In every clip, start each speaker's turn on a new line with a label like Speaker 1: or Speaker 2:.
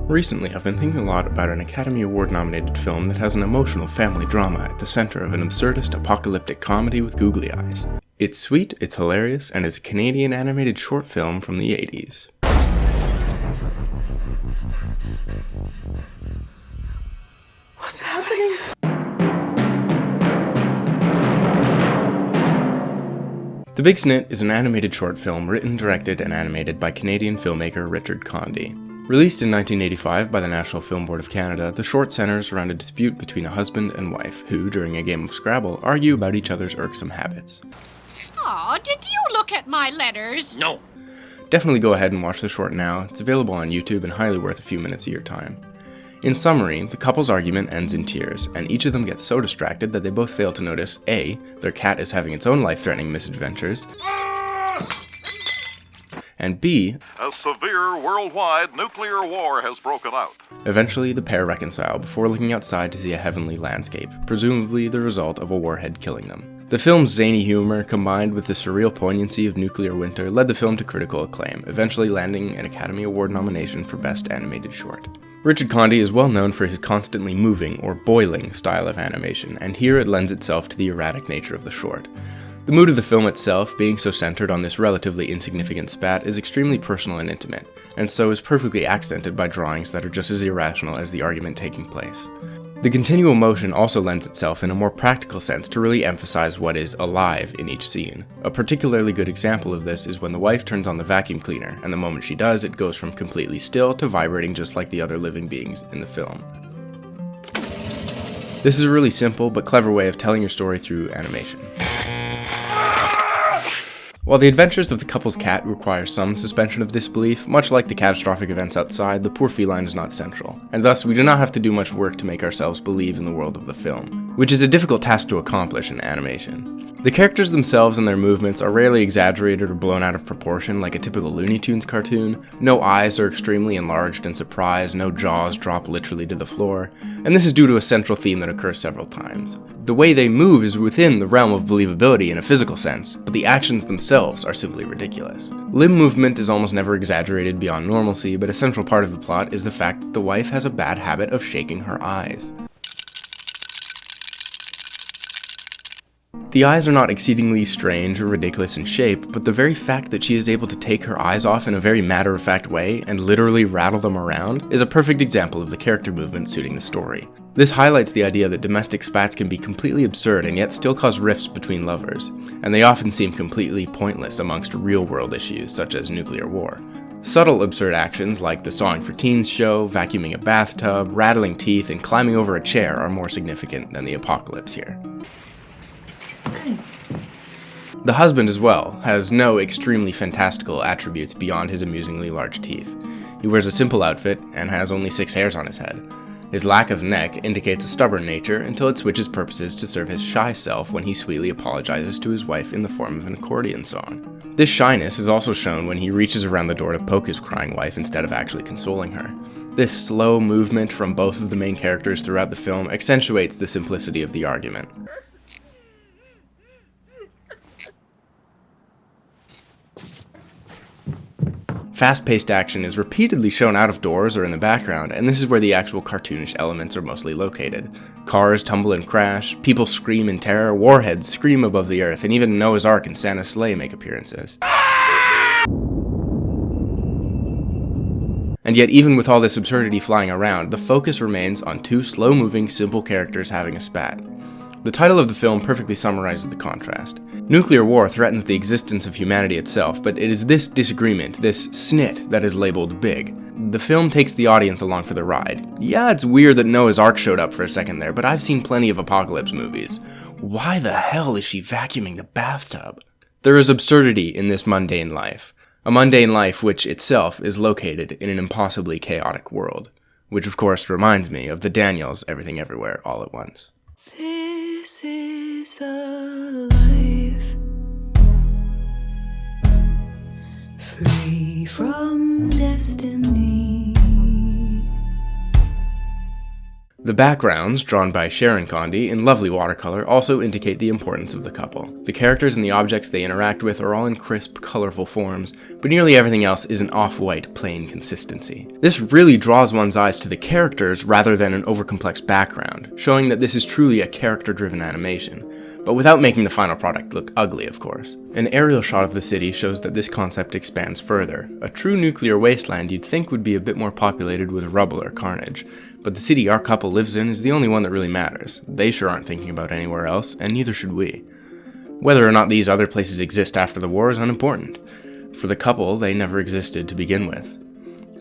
Speaker 1: Recently, I've been thinking a lot about an Academy Award-nominated film that has an emotional family drama at the center of an absurdist apocalyptic comedy with googly eyes. It's sweet, it's hilarious, and it's a Canadian animated short film from the 80s.
Speaker 2: What's happening?
Speaker 1: The Big Snit is an animated short film written, directed, and animated by Canadian filmmaker Richard Condy. Released in 1985 by the National Film Board of Canada, the short centers around a dispute between a husband and wife who, during a game of Scrabble, argue about each other's irksome habits.
Speaker 3: Aw, did you look at my letters?
Speaker 4: No.
Speaker 1: Definitely go ahead and watch the short now. It's available on YouTube and highly worth a few minutes of your time. In summary, the couple's argument ends in tears, and each of them gets so distracted that they both fail to notice A, their cat is having its own life-threatening misadventures, and B,
Speaker 5: a severe worldwide nuclear war has broken out.
Speaker 1: Eventually, the pair reconcile before looking outside to see a heavenly landscape, presumably the result of a warhead killing them. The film's zany humor, combined with the surreal poignancy of nuclear winter, led the film to critical acclaim, eventually landing an Academy Award nomination for Best Animated Short. Richard Condy is well known for his constantly moving, or boiling, style of animation, and here it lends itself to the erratic nature of the short. The mood of the film itself, being so centered on this relatively insignificant spat, is extremely personal and intimate, and so is perfectly accented by drawings that are just as irrational as the argument taking place. The continual motion also lends itself in a more practical sense to really emphasize what is alive in each scene. A particularly good example of this is when the wife turns on the vacuum cleaner, and the moment she does, it goes from completely still to vibrating just like the other living beings in the film. This is a really simple but clever way of telling your story through animation. While the adventures of the couple's cat require some suspension of disbelief, much like the catastrophic events outside, the poor feline is not central, and thus we do not have to do much work to make ourselves believe in the world of the film, which is a difficult task to accomplish in animation. The characters themselves and their movements are rarely exaggerated or blown out of proportion like a typical Looney Tunes cartoon. No eyes are extremely enlarged in surprise, no jaws drop literally to the floor, and this is due to a central theme that occurs several times. The way they move is within the realm of believability in a physical sense, but the actions themselves are simply ridiculous. Limb movement is almost never exaggerated beyond normalcy, but a central part of the plot is the fact that the wife has a bad habit of shaking her eyes. The eyes are not exceedingly strange or ridiculous in shape, but the very fact that she is able to take her eyes off in a very matter-of-fact way and literally rattle them around is a perfect example of the character movement suiting the story. This highlights the idea that domestic spats can be completely absurd and yet still cause rifts between lovers, and they often seem completely pointless amongst real-world issues such as nuclear war. Subtle absurd actions like the Sawing for Teens show, vacuuming a bathtub, rattling teeth, and climbing over a chair are more significant than the apocalypse here. The husband, as well, has no extremely fantastical attributes beyond his amusingly large teeth. He wears a simple outfit and has only 6 hairs on his head. His lack of neck indicates a stubborn nature until it switches purposes to serve his shy self when he sweetly apologizes to his wife in the form of an accordion song. This shyness is also shown when he reaches around the door to poke his crying wife instead of actually consoling her. This slow movement from both of the main characters throughout the film accentuates the simplicity of the argument. Fast-paced action is repeatedly shown out of doors or in the background, and this is where the actual cartoonish elements are mostly located. Cars tumble and crash, people scream in terror, warheads scream above the earth, and even Noah's Ark and Santa's sleigh make appearances. And yet, even with all this absurdity flying around, the focus remains on 2 slow-moving, simple characters having a spat. The title of the film perfectly summarizes the contrast. Nuclear war threatens the existence of humanity itself, but it is this disagreement, this snit, that is labeled big. The film takes the audience along for the ride. Yeah, it's weird that Noah's Ark showed up for a second there, but I've seen plenty of apocalypse movies. Why the hell is she vacuuming the bathtub? There is absurdity in this mundane life. A mundane life which itself is located in an impossibly chaotic world. Which of course reminds me of the Daniels' Everything Everywhere All at Once.
Speaker 2: This is a life free from destiny.
Speaker 1: The backgrounds, drawn by Sharon Condi in lovely watercolor, also indicate the importance of the couple. The characters and the objects they interact with are all in crisp, colorful forms, but nearly everything else is an off-white, plain consistency. This really draws one's eyes to the characters rather than an overcomplex background, showing that this is truly a character-driven animation, but without making the final product look ugly, of course. An aerial shot of the city shows that this concept expands further. A true nuclear wasteland you'd think would be a bit more populated with rubble or carnage, but the city our couple lives in is the only one that really matters. They sure aren't thinking about anywhere else, and neither should we. Whether or not these other places exist after the war is unimportant. For the couple, they never existed to begin with.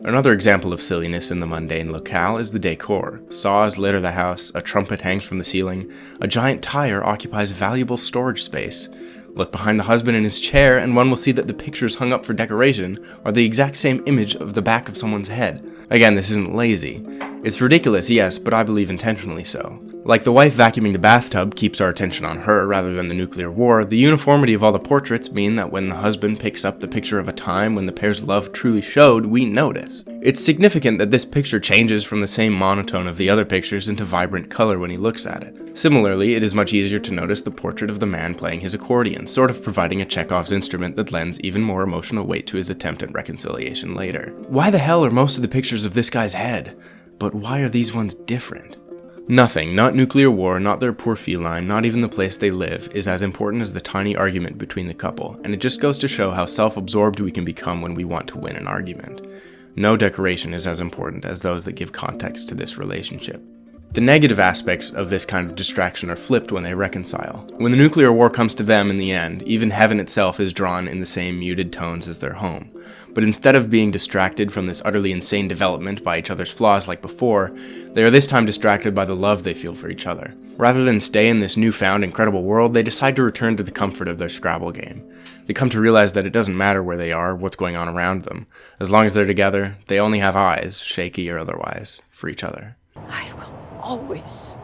Speaker 1: Another example of silliness in the mundane locale is the decor. Saws litter the house, a trumpet hangs from the ceiling, a giant tire occupies valuable storage space. Look behind the husband in his chair and one will see that the pictures hung up for decoration are the exact same image of the back of someone's head. Again, this isn't lazy. It's ridiculous, yes, but I believe intentionally so. Like the wife vacuuming the bathtub keeps our attention on her rather than the nuclear war, the uniformity of all the portraits mean that when the husband picks up the picture of a time when the pair's love truly showed, we notice. It's significant that this picture changes from the same monotone of the other pictures into vibrant color when he looks at it. Similarly, it is much easier to notice the portrait of the man playing his accordion, sort of providing a Chekhov's instrument that lends even more emotional weight to his attempt at reconciliation later. Why the hell are most of the pictures of this guy's head? But why are these ones different? Nothing, not nuclear war, not their poor feline, not even the place they live, is as important as the tiny argument between the couple, and it just goes to show how self-absorbed we can become when we want to win an argument. No decoration is as important as those that give context to this relationship. The negative aspects of this kind of distraction are flipped when they reconcile. When the nuclear war comes to them in the end, even heaven itself is drawn in the same muted tones as their home. But instead of being distracted from this utterly insane development by each other's flaws like before, they are this time distracted by the love they feel for each other. Rather than stay in this newfound incredible world, they decide to return to the comfort of their Scrabble game. They come to realize that it doesn't matter where they are, what's going on around them. As long as they're together, they only have eyes, shaky or otherwise, for each other.
Speaker 2: I will always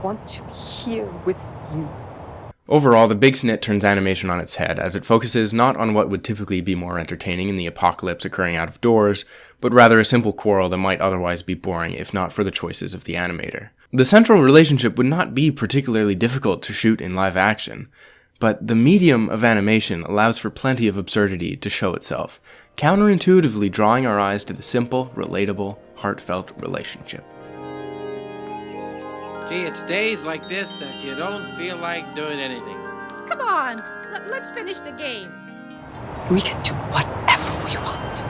Speaker 2: want to be here with you.
Speaker 1: Overall, the Big Snit turns animation on its head, as it focuses not on what would typically be more entertaining in the apocalypse occurring out of doors, but rather a simple quarrel that might otherwise be boring if not for the choices of the animator. The central relationship would not be particularly difficult to shoot in live action, but the medium of animation allows for plenty of absurdity to show itself, counterintuitively drawing our eyes to the simple, relatable, heartfelt relationship.
Speaker 4: Gee, it's days like this that you don't feel like doing anything.
Speaker 3: Come on, let's finish the game.
Speaker 2: We can do whatever we want.